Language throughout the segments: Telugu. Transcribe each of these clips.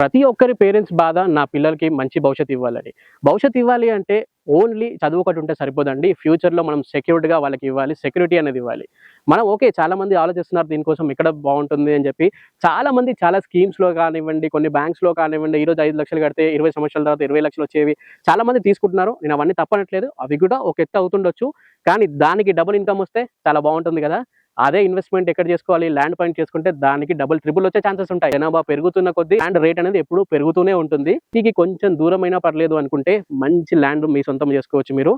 ప్రతి ఒక్కరి పేరెంట్స్ బాధ నా పిల్లలకి మంచి భవిష్యత్తు ఇవ్వాలని. భవిష్యత్తు ఇవ్వాలి అంటే ఓన్లీ చదువు ఒకటి ఉంటే సరిపోదండి. ఫ్యూచర్‌లో మనం సెక్యూర్డ్‌గా వాళ్ళకి ఇవ్వాలి. సెక్యూరిటీ అనేది ఇవ్వాలి. మనం ఓకే చాలామంది ఆలోచిస్తున్నారు దీనికోసం ఎక్కడ బావుంటుంది అని చెప్పి. చాలామంది చాలా స్కీమ్స్‌లో కానివ్వండి, కొన్ని బ్యాంక్స్‌లో కానివ్వండి, ఈరోజు 5,00,000 కడితే 20 సంవత్సరాల తర్వాత 20,00,000 వచ్చేవి చాలామంది తీసుకుంటున్నారు. నేను అవన్నీ తప్పనట్లేదు. అవి కూడా ఒక ఎత్తు అవుతుండొచ్చు. కానీ దానికి డబుల్ ఇన్‌కమ్ వస్తే చాలా బావుంటుంది కదా! అదే ఇన్వెస్ట్‌మెంట్ ఎక్కడ చేసుకోవాలి? ల్యాండ్ పాయింట్ చేసుకుంటే దానికి డబుల్, ట్రిపుల్ వచ్చే ఛాన్సెస్ ఉంటాయి. జనాభా పెరుగుతున్న కొద్దీ ల్యాండ్ రేట్ అనేది ఎప్పుడూ పెరుగుతూనే ఉంటుంది. సిటీకి కొంచెం దూరమైనా పర్లేదు అనుకుంటే మంచి ల్యాండ్ మీ సొంతం చేసుకోవచ్చు మీరు.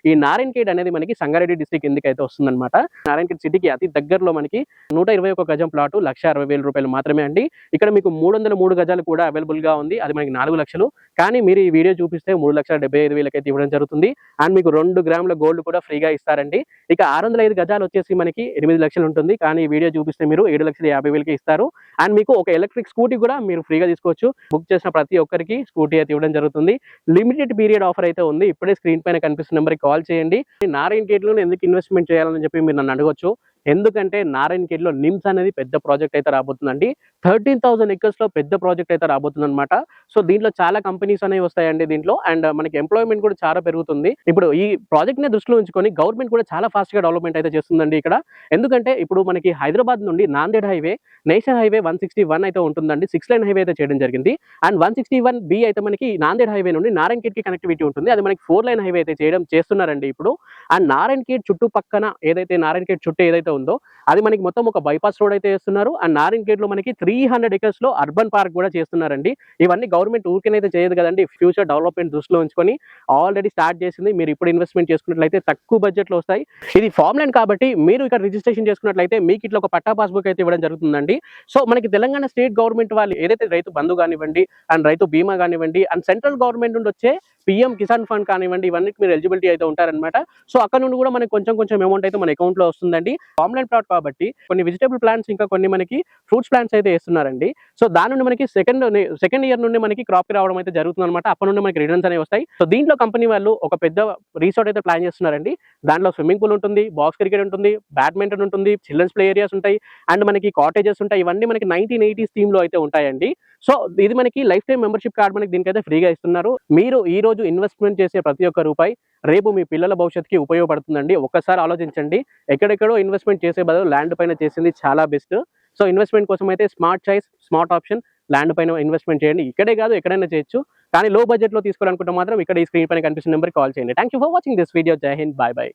ఈ నారాయణఖేడ్ అనేది మనకి సంగారెడ్డి డిస్ట్రిక్ట్ కిందకైతే వస్తుందన్నమాట. నారాయణఖేడ్ సిటీకి అతి దగ్గరలో మనకి 121 గజం ప్లాట్ ₹1,60,000 మాత్రమే అండి. ఇక్కడ మీకు 303 గజాలు కూడా అవైలబుల్‌గా ఉంది. అది మనకి 4,00,000. కానీ మీరు ఈ వీడియో చూపిస్తే 3,75,000 అయితే ఇవ్వడం జరుగుతుంది. అండ్ మీకు 2 గ్రాముల గోల్డ్ కూడా ఫ్రీగా ఇస్తారండి. ఇక 605 గజాలు వచ్చేసి మనకి 8,00,000 ఉంటుంది. కానీ ఈ వీడియో చూపిస్తే మీరు 7,50,000కి ఇస్తారు. అండ్ మీకు ఒక ఎలక్ట్రిక్ స్కూటీ కూడా మీరు ఫ్రీగా తీసుకోవచ్చు. బుక్ చేసిన ప్రతి ఒక్కరికి స్కూటీ అయితే ఇవ్వడం జరుగుతుంది. లిమిటెడ్ పీరియడ్ ఆఫర్ అయితే ఉంది. ఇప్పుడే స్క్రీన్ పైన కనిపిస్తున్న నెంబర్‌కి కాల్ చేయండి. నారాయణఖేడ్‌లోనే ఎందుకు ఇన్వెస్ట్‌మెంట్ చేయాలని చెప్పి మీరు నన్ను అడగొచ్చు. ఎందుకంటే నారాయణఖేడ్‌లో నిమ్స్ అనేది పెద్ద ప్రాజెక్ట్ అయితే రాబోతుందండి. 13,000 ఎకర్స్‌లో పెద్ద ప్రాజెక్ట్ అయితే రాబోతుందన్నమాట. సో దీంట్లో చాలా కంపెనీస్ అనేవి వస్తాయండి దీంట్లో. అండ్ మనకి ఎంప్లాయ్‌మెంట్ కూడా చాలా పెరుగుతుంది. ఇప్పుడు ఈ ప్రాజెక్ట్‌ని దృష్టిలో ఉంచుకొని గవర్నమెంట్ కూడా చాలా ఫాస్ట్‌గా డెవలప్‌మెంట్ అయితే చేస్తుందండి ఇక్కడ. ఎందుకంటే ఇప్పుడు మనకి హైదరాబాద్ నుండి నాందేడ్ హైవే, నేషనల్ హైవే 161 అయితే ఉంటుందండి. 6 లైన్ హైవే అయితే చేయడం జరిగింది. అండ్ 161B అయితే మనకి నాందేడ్ హైవే నుండి నారాయణఖేడ్‌కి కనెక్టివిటీ ఉంటుంది. అది మనకి 4 లైన్ హైవే అయితే చేస్తున్నారండి ఇప్పుడు. అండ్ నారాయణఖేడ్ చుట్టుపక్కన ఏదైతే నారాయణఖేడ్ చుట్టూ ఏదైతే ఉందో అది మనకి మొత్తం ఒక బైపాస్ రోడ్ అయితే చేస్తున్నారు. అండ్ నారాయణఖేడ్‌లో మనకి 300 ఎకర్స్‌లో అర్బన్ పార్క్ కూడా చేస్తున్నారండి. ఇవన్నీ గవర్నమెంట్ ఊరికేనైతే చేయదు కదండి. ఫ్యూచర్ డెవలప్‌మెంట్ దృష్టిలో ఉంచుకొని ఆల్రెడీ స్టార్ట్ చేసింది. మీరు ఇప్పుడు ఇన్వెస్ట్‌మెంట్ చేసుకున్నట్లయితే తక్కువ బడ్జెట్‌లో వస్తాయి. ఇది ఫార్మ్ ల్యాండ్ కాబట్టి మీరు ఇక్కడ రిజిస్ట్రేషన్ చేసుకున్నట్లయితే మీకు ఇట్లా ఒక పట్టా పాస్‌బుక్ అయితే ఇవ్వడం జరుగుతుందండి. సో మనకి తెలంగాణ స్టేట్ గవర్నమెంట్ వాళ్ళు ఏదైతే రైతు బంధు కానివ్వండి, అండ్ రైతు బీమా కానివ్వండి, అండ్ సెంట్రల్ గవర్నమెంట్ నుండి వచ్చే పీఎం కిసాన్ ఫండ్ కానివ్వండి, ఇవన్నిటికి మీరు ఎలిజిబిలిటీ అయితే ఉంటారనమాట. సో అక్కడ నుండి కూడా మనకి కొంచెం అమౌంట్ అయితే మన అకౌంట్‌లో వస్తుందండి. ఫార్మ్ ల్యాండ్ ప్లాట్ కాబట్టి కొన్ని వెజిటబుల్ ప్లాంట్స్ ఇంకా కొన్ని మనకి ఫ్రూట్స్ ప్లాంట్స్ అయితే వేస్తున్నారండి. సో దాని నుండి మనకి సెకండ్ ఇయర్ నుండి మనకి క్రాప్ రావడం అయితే జరుగుతుందన్నమాట. అప్పటి నుండి మనకి రిటర్న్స్ అనేవి వస్తాయి. సో దీంట్లో కంపెనీ వాళ్ళు ఒక పెద్ద రిసార్ట్ అయితే ప్లాన్ చేస్తున్నారండి. దాంట్లో స్విమ్మింగ్ పూల్ ఉంటుంది, బాక్స్ క్రికెట్ ఉంటుంది, బ్యాడ్మింటన్ ఉంటుంది, చిల్డ్రన్స్ ప్లే ఏరియాస్ ఉంటాయి, అండ్ మనకి కాటేజెస్ ఉంటాయి. ఇవన్నీ మనకి 1980s థీమ్ లో అయితే ఉంటాయండి. సో ఇది మనకి లైఫ్ టైం మెంబర్షిప్ కార్డ్ మనకి దీనికైతే ఫ్రీగా ఇస్తున్నారు. మీరు ఈ రోజు ఇన్వెస్ట్మెంట్ చేసే ప్రతి ఒక్క రూపాయి రేపు మీ పిల్లల భవిష్యత్తుకి ఉపయోగపడుతుందండి. ఒక్కసారి ఆలోచించండి. ఎక్కడెక్కడో ఇన్వెస్ట్మెంట్ చేసే బదులు ల్యాండ్ పైన చేసింది చాలా బెస్ట్. సో ఇన్వెస్ట్మెంట్ కోసం అయితే smart choice, smart option, land పైన ఇన్వెస్ట్మెంట్ చేయండి. ఇక్కడే కాదు ఎక్కడైనా చేయొచ్చు. కానీ లో బడ్జెట్ లో తీసుకోవాలనుకుంటే మాత్రం ఇక్కడ ఈ స్క్రీన్ పైన కనిపిస్తున్న నెంబర్కి కాల్ చేయండి. Thank you for watching this video. జై హింద్. By by.